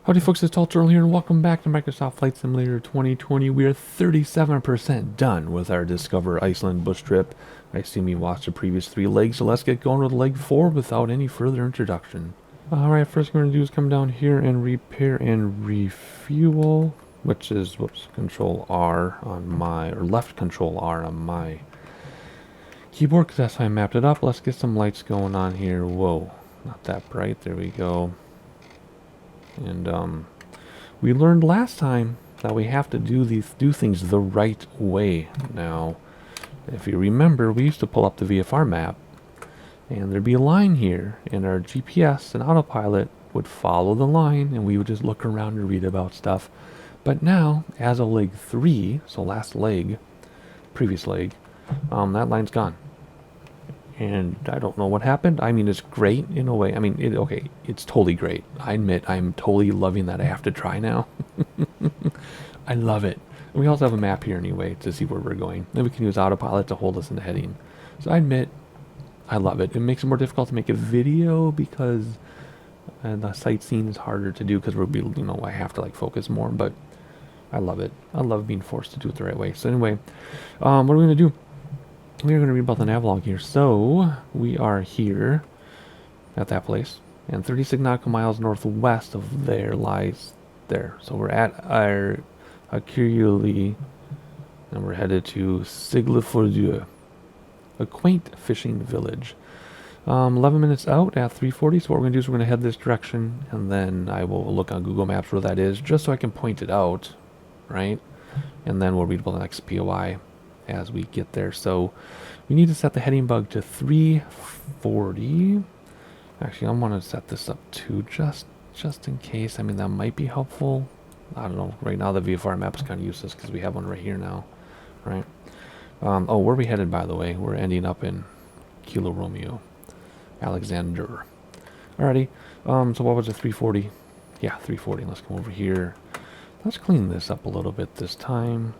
Howdy folks, it's Turtle here and welcome back to Microsoft Flight Simulator 2020. We are 37% done with our Discover Iceland bush trip. I assume you watched the previous 3 legs, so let's get going with leg 4 without any further introduction. Alright, first thing we're going to do is come down here and repair and refuel, which is, control R on my, or left control R on my keyboard, because that's how I mapped it up. Let's get some lights going on here. Whoa, not that bright, there we go. And we learned last time that we have to do things the right way now. If you remember, we used to pull up the VFR map, and there'd be a line here, and our GPS and autopilot would follow the line, and we would just look around and read about stuff. But now, as of leg 3, so last leg, previous leg, that line's gone. And I don't know what happened. I mean, it's great in a way. I mean, okay, it's totally great. I admit I'm totally loving that I have to try now. I love it. And we also have a map here anyway to see where we're going. Then we can use autopilot to hold us in the heading. So I admit, I love it. It makes it more difficult to make a video because the sightseeing is harder to do because I have to like focus more. But I love it. I love being forced to do it the right way. So anyway, what are we going to do? We're going to read about the navolog here. So, we are here at that place. And 36 nautical miles northwest of there lies there. So we're at our Akureyri, and we're headed to Siglufjordur, a quaint fishing village. 11 minutes out at 3:40. So what we're going to do is we're going to head this direction, and then I will look on Google Maps where that is, just so I can point it out, right? And then we'll read about the next POI as we get there. So we need to set the heading bug to 340. Actually, I want to set this up to just in case. I mean, that might be helpful. I don't know. Right now the VFR map is kind of useless because we have one right here now, right? Oh, where are we headed, by the way? We're ending up in Kilo Romeo, Alexander. Alrighty. So what was it? 340. Yeah, 340. Let's come over here. Let's clean this up a little bit this time.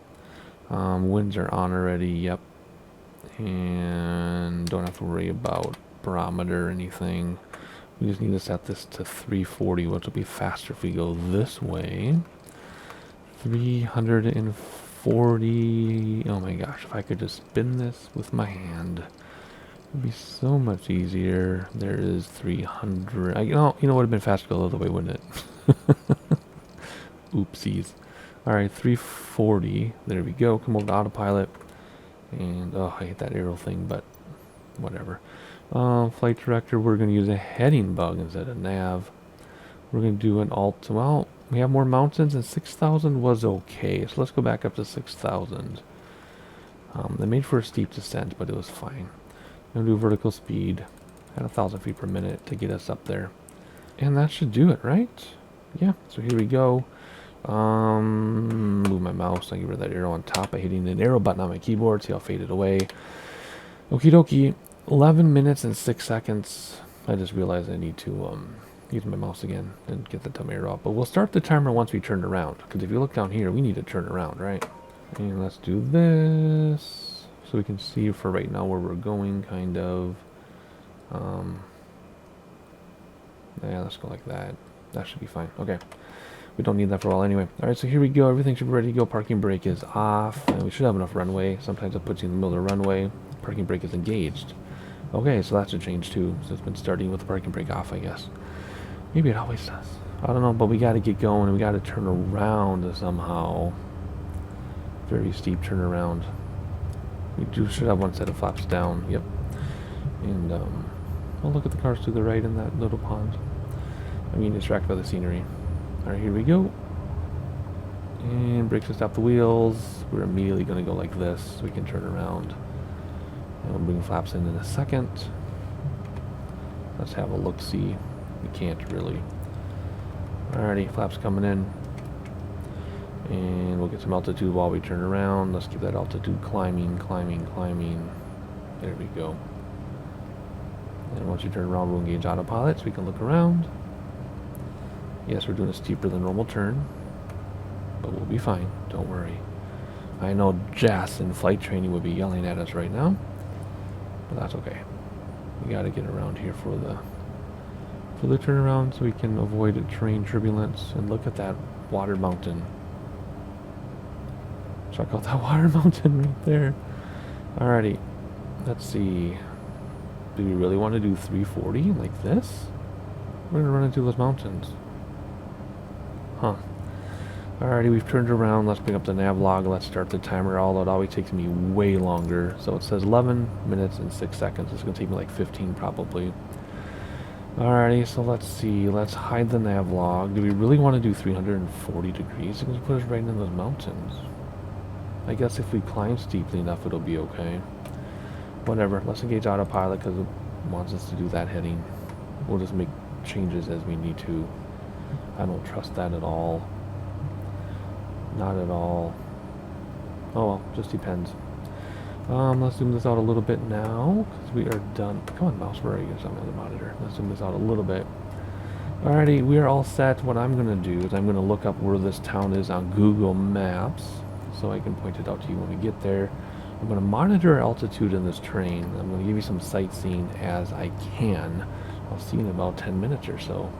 Winds are on already, yep. And don't have to worry about barometer or anything. We just need to set this to 340, which will be faster if we go this way. 340. Oh my gosh, if I could just spin this with my hand, it would be so much easier. There is 300. You know, it would have been faster to go the other way, wouldn't it? Oopsies. Alright, 340. There we go. Come over to autopilot. And, oh, I hate that arrow thing, but whatever. Flight director, we're going to use a heading bug instead of nav. We're going to do an alt. Well, we have more mountains, and 6,000 was okay. So let's go back up to 6,000. They made for a steep descent, but it was fine. I'm going to do vertical speed at 1,000 feet per minute to get us up there. And that should do it, right? Yeah, so here we go. Move my mouse. I get rid of that arrow on top by hitting the arrow button on my keyboard. See how it faded away. Okie dokie. 11 minutes and 6 seconds. I just realized I need to use my mouse again and get the dumb arrow up. But we'll start the timer once we turn around. Because if you look down here, we need to turn around, right? And let's do this. So we can see for right now where we're going, kind of. Yeah, let's go like that. That should be fine. Okay. We don't need that for a while anyway. Alright, so here we go. Everything should be ready to go. Parking brake is off. And we should have enough runway. Sometimes it puts you in the middle of the runway. Parking brake is engaged. Okay, so that's a change too. So it's been starting with the parking brake off, I guess. Maybe it always does. I don't know, but we got to get going. And we got to turn around somehow. Very steep turnaround. We should have one set of flaps down. Yep. And, oh, look at the cars to the right in that little pond. I'm getting distracted by the scenery. Alright, here we go. And brakes to stop the wheels. We're immediately going to go like this so we can turn around. And we'll bring flaps in a second. Let's have a look-see. We can't really. Alrighty, flaps coming in. And we'll get some altitude while we turn around. Let's keep that altitude climbing, climbing, climbing. There we go. And once you turn around, we'll engage autopilot so we can look around. Yes, we're doing a steeper than normal turn, but we'll be fine. Don't worry. I know Jess in flight training would be yelling at us right now, but that's okay. We got to get around here for further turn around so we can avoid train turbulence. And look at that water mountain. Check out that water mountain right there. Alrighty, let's see. Do we really want to do 340 like this? We're gonna run into those mountains. Huh. Alrighty, we've turned around. Let's bring up the nav log. Let's start the timer. Although it always takes me way longer. So it says 11 minutes and 6 seconds. It's gonna take me like 15 probably. Alrighty, so let's see. Let's hide the nav log. Do we really want to do 340 degrees? It's gonna put us right in those mountains. I guess if we climb steeply enough, it'll be okay. Whatever. Let's engage autopilot because it wants us to do that heading. We'll just make changes as we need to. I don't trust that at all. Not at all. Oh well, just depends. Let's zoom this out a little bit now because we are done. Come on, mouse, where are you? I'm on the monitor. Let's zoom this out a little bit. Alrighty, we are all set. What I'm gonna do is I'm gonna look up where this town is on Google Maps so I can point it out to you when we get there. I'm gonna monitor altitude in this train. I'm gonna give you some sightseeing as I can. I'll see you in about 10 minutes or so.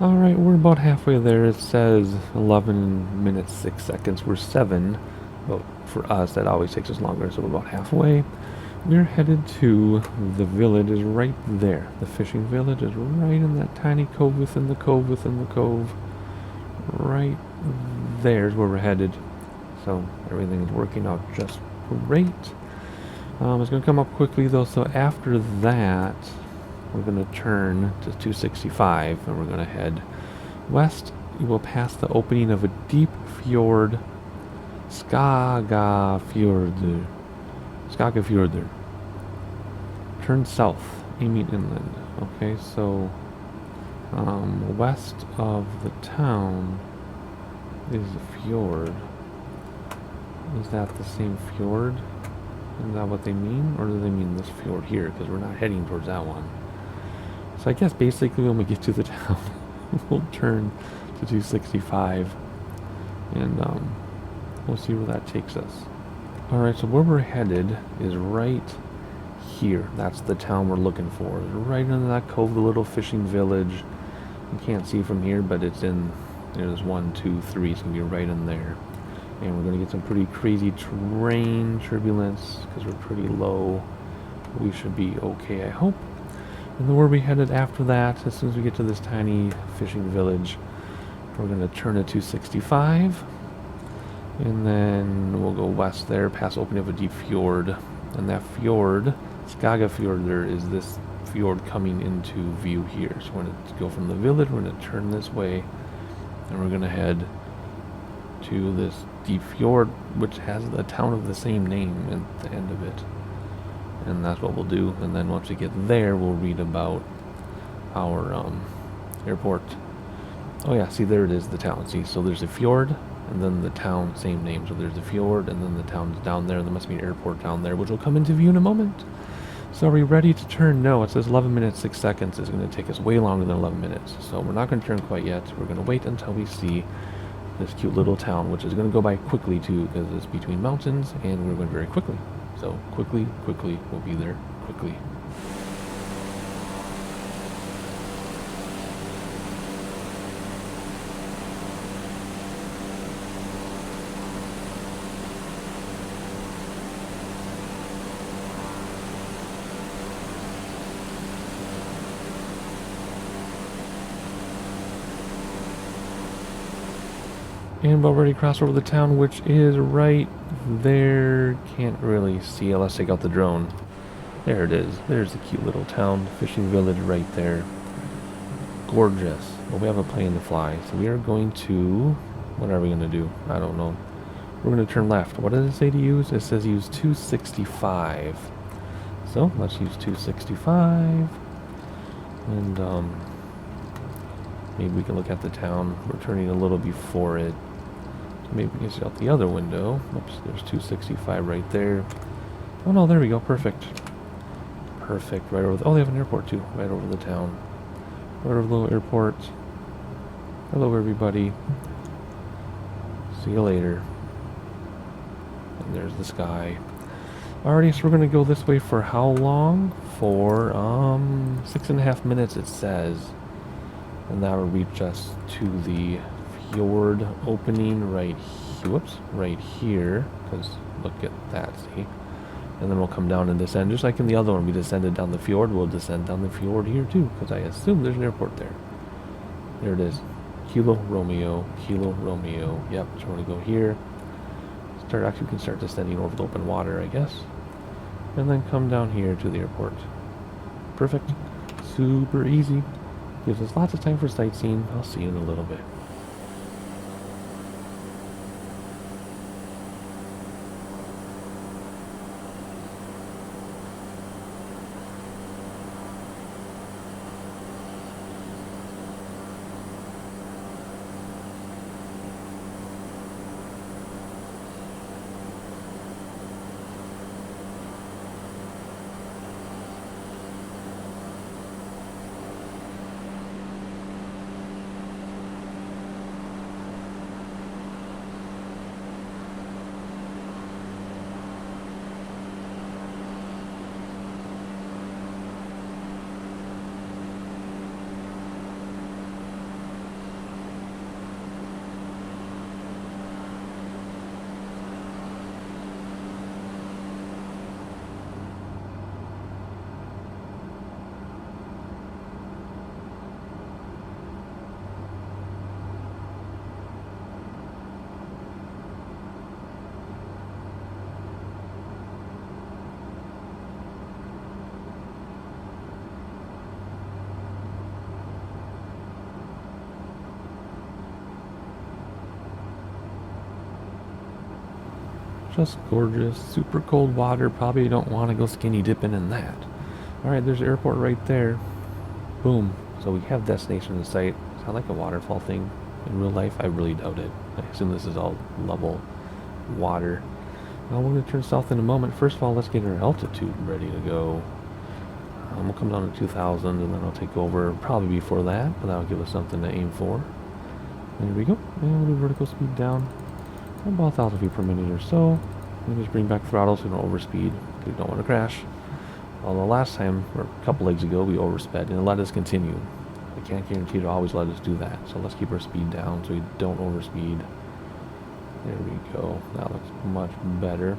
Alright, we're about halfway there. It says 11 minutes 6 seconds. We're 7, but for us that always takes us longer, so we're about halfway. We're headed to the village is right there. The fishing village is right in that tiny cove within the cove within the cove. Right there's where we're headed. So everything is working out just great. It's going to come up quickly though, so after that we're going to turn to 265 and we're going to head west. You will pass the opening of a deep fjord, Skagafjordur. Turn south, aiming inland. Okay, so west of the town is a fjord. Is that the same fjord? Is that what they mean? Or do they mean this fjord here? Because we're not heading towards that one. So I guess basically when we get to the town, we'll turn to 265 and we'll see where that takes us. Alright, so where we're headed is right here. That's the town we're looking for. Right in that cove, the little fishing village. You can't see from here, but it's in, there's 1, 2, 3. It's going to be right in there. And we're going to get some pretty crazy terrain turbulence because we're pretty low. We should be okay, I hope. And then where we headed after that, as soon as we get to this tiny fishing village, we're going to turn to 265. And then we'll go west there, past opening of a deep fjord. And that fjord, Skagafjordur, is this fjord coming into view here. So we're going to go from the village, we're going to turn this way, and we're going to head to this deep fjord, which has a town of the same name at the end of it. and that's what we'll do. And then once we get there, we'll read about our airport. Oh yeah, see, there it is, the town. See, so there's a fjord, and then the town, same name. So there's a fjord, and then the town's down there. There must be an airport down there, which will come into view in a moment. So are we ready to turn? No, it says 11 minutes, 6 seconds. It's going to take us way longer than 11 minutes. So we're not going to turn quite yet. We're going to wait until we see this cute little town, which is going to go by quickly too, because it's between mountains, and we're going very quickly. So quickly, we'll be there quickly. And we've already crossed over the town, which is right there. Can't really see it. Let's take out the drone. There it is. There's the cute little town, fishing village right there. Gorgeous. Well, we have a plane to fly, so we are going to... What are we going to do? I don't know. We're going to turn left. What does it say to use? It says use 265. So, let's use 265. And, maybe we can look at the town. We're turning a little before it. Maybe we can see out the other window. Oops, there's 265 right there. Oh no, there we go. Perfect. Perfect. Right over oh, they have an airport too. Right over the town. Right over the little airport. Hello everybody. See you later. And there's the sky. Alrighty, so we're gonna go this way for how long? For 6.5 minutes it says. And that will reach us to the fjord opening right here. Whoops, right here. Because look at that, see? And then we'll come down and descend. Just like in the other one, we descended down the fjord. We'll descend down the fjord here too. Because I assume there's an airport there. There it is. Kilo Romeo. Kilo Romeo. Yep, so we're going to go here. Actually, we can start descending over the open water, I guess. And then come down here to the airport. Perfect. Super easy. Gives us lots of time for sightseeing. I'll see you in a little bit. Just gorgeous, super cold water. Probably don't want to go skinny dipping in that. Alright, there's the airport right there. Boom. So we have destination in sight. Sound like a waterfall thing in real life? I really doubt it. I assume this is all level water. Well, we're going to turn south in a moment. First of all, let's get our altitude ready to go. We'll come down to 2,000 and then I'll take over probably before that, but that'll give us something to aim for. There we go. And we'll do vertical speed down. About 1,000 feet per minute or so. And just bring back throttle so we don't overspeed. We don't want to crash. Although last time, or a couple legs ago, we oversped and it let us continue. I can't guarantee it'll always let us do that. So let's keep our speed down so we don't overspeed. There we go. That looks much better.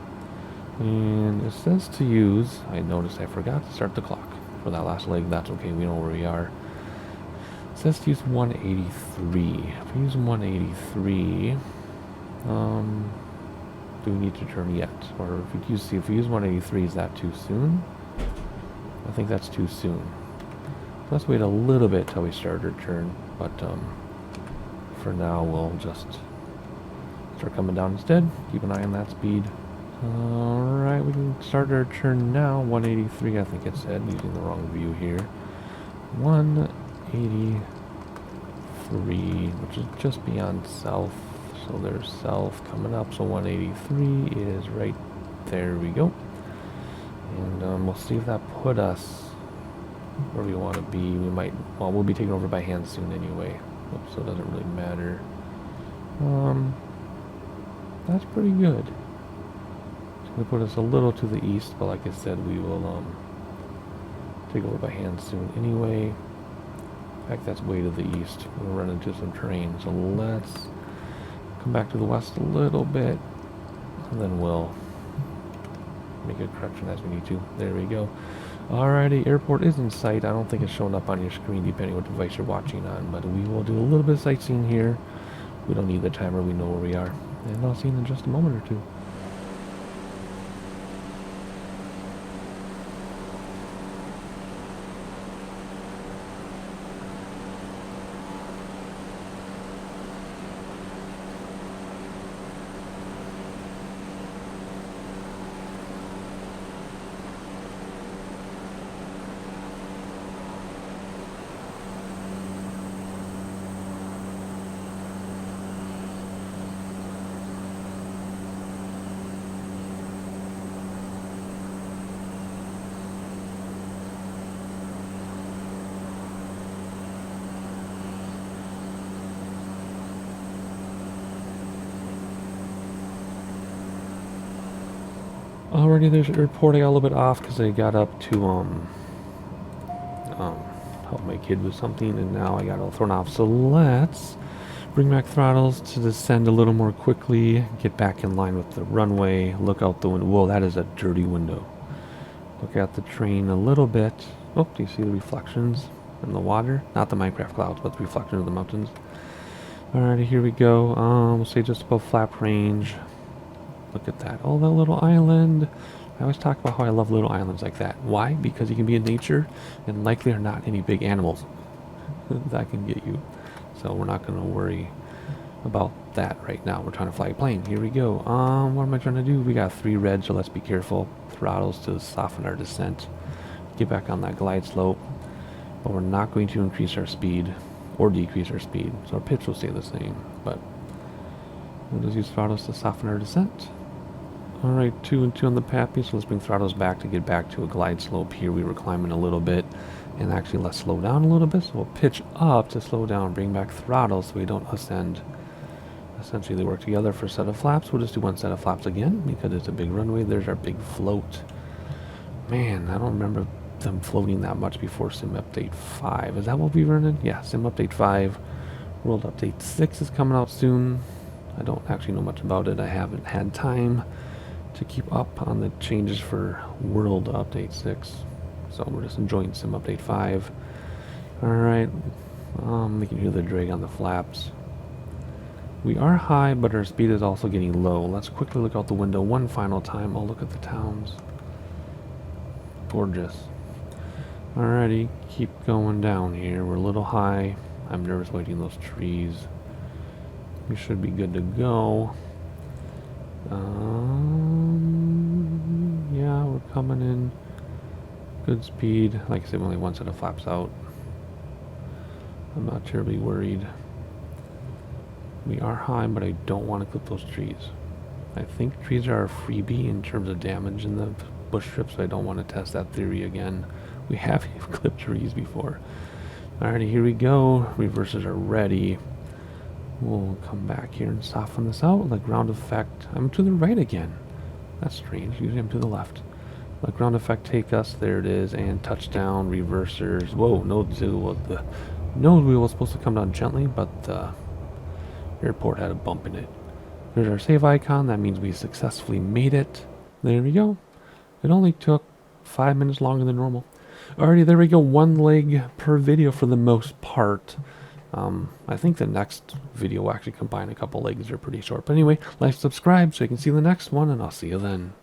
And it says to use, I noticed I forgot to start the clock for that last leg. That's okay, we know where we are. It says to use 183. If we use 183, do we need to turn yet? Or if we use 183, is that too soon? I think that's too soon. Let's wait a little bit till we start our turn, but for now we'll just start coming down instead. Keep an eye on that speed. Alright, we can start our turn now. 183, I think it said, using the wrong view here. 183, which is just beyond south. So there's south coming up. So 183 is right there. We go. And we'll see if that put us where we want to be. We might, well, we'll be taken over by hand soon anyway. So it doesn't really matter. That's pretty good. It's going to put us a little to the east, but like I said, we will take over by hand soon anyway. In fact, that's way to the east. We'll run into some terrain, so let's come back to the west a little bit, and then we'll make a correction as we need to. There we go. Alrighty, airport is in sight. I don't think it's showing up on your screen depending what device you're watching on, but we will do a little bit of sightseeing here. We don't need the timer, we know where we are. And I'll see you in just a moment or two. Already there's an airport. I got a little bit off because I got up to help my kid with something, and now I got all thrown off. So let's bring back throttles to descend a little more quickly, get back in line with the runway, look out the window. Whoa, that is a dirty window. Look at the train a little bit. Oh, do you see the reflections in the water? Not the Minecraft clouds, but the reflection of the mountains. Alrighty, here we go. We'll say just above flap range. Look at that. Oh, that little island. I always talk about how I love little islands like that. Why? Because you can be in nature, and likely are not any big animals that can get you. So we're not going to worry about that right now. We're trying to fly a plane. Here we go. What am I trying to do? We got 3 red, so let's be careful. Throttles to soften our descent. Get back on that glide slope. But we're not going to increase our speed or decrease our speed. So our pitch will stay the same. But we'll just use throttles to soften our descent. Alright, 2 and 2 on the Pappy, so let's bring throttles back to get back to a glide slope here. We were climbing a little bit, and actually let's slow down a little bit. So we'll pitch up to slow down, bring back throttles so we don't ascend. Essentially they work together for a set of flaps. We'll just do 1 set of flaps again because it's a big runway. There's our big float. Man, I don't remember them floating that much before Sim Update 5. Is that what we were in? Yeah, Sim Update 5. World Update 6 is coming out soon. I don't actually know much about it. I haven't had time to keep up on the changes for World Update 6. So we're just enjoying Sim Update 5. Alright, we can hear the drag on the flaps. We are high, but our speed is also getting low. Let's quickly look out the window one final time. I'll look at the towns. Gorgeous. Alrighty, keep going down here. We're a little high. I'm nervous waiting those trees. We should be good to go. Yeah, we're coming in good speed. Like I said, only 1 set of flaps out. I'm not terribly worried. We are high, but I don't want to clip those trees. I think trees are a freebie in terms of damage in the bush strip, so I don't want to test that theory again. We have clipped trees before. Alrighty, here we go. Reversers are ready. We'll come back here and soften this out. Let ground effect. I'm to the right again. That's strange. Usually I'm to the left. Let ground effect take us. There it is. And touchdown. Reversers. Whoa, nose wheel. The nose wheel was supposed to come down gently, but the airport had a bump in it. There's our save icon. That means we successfully made it. There we go. It only took 5 minutes longer than normal. Alrighty, there we go. 1 leg per video for the most part. I think the next video will actually combine a couple legs. They're pretty short. But anyway, like, subscribe so you can see the next one, and I'll see you then.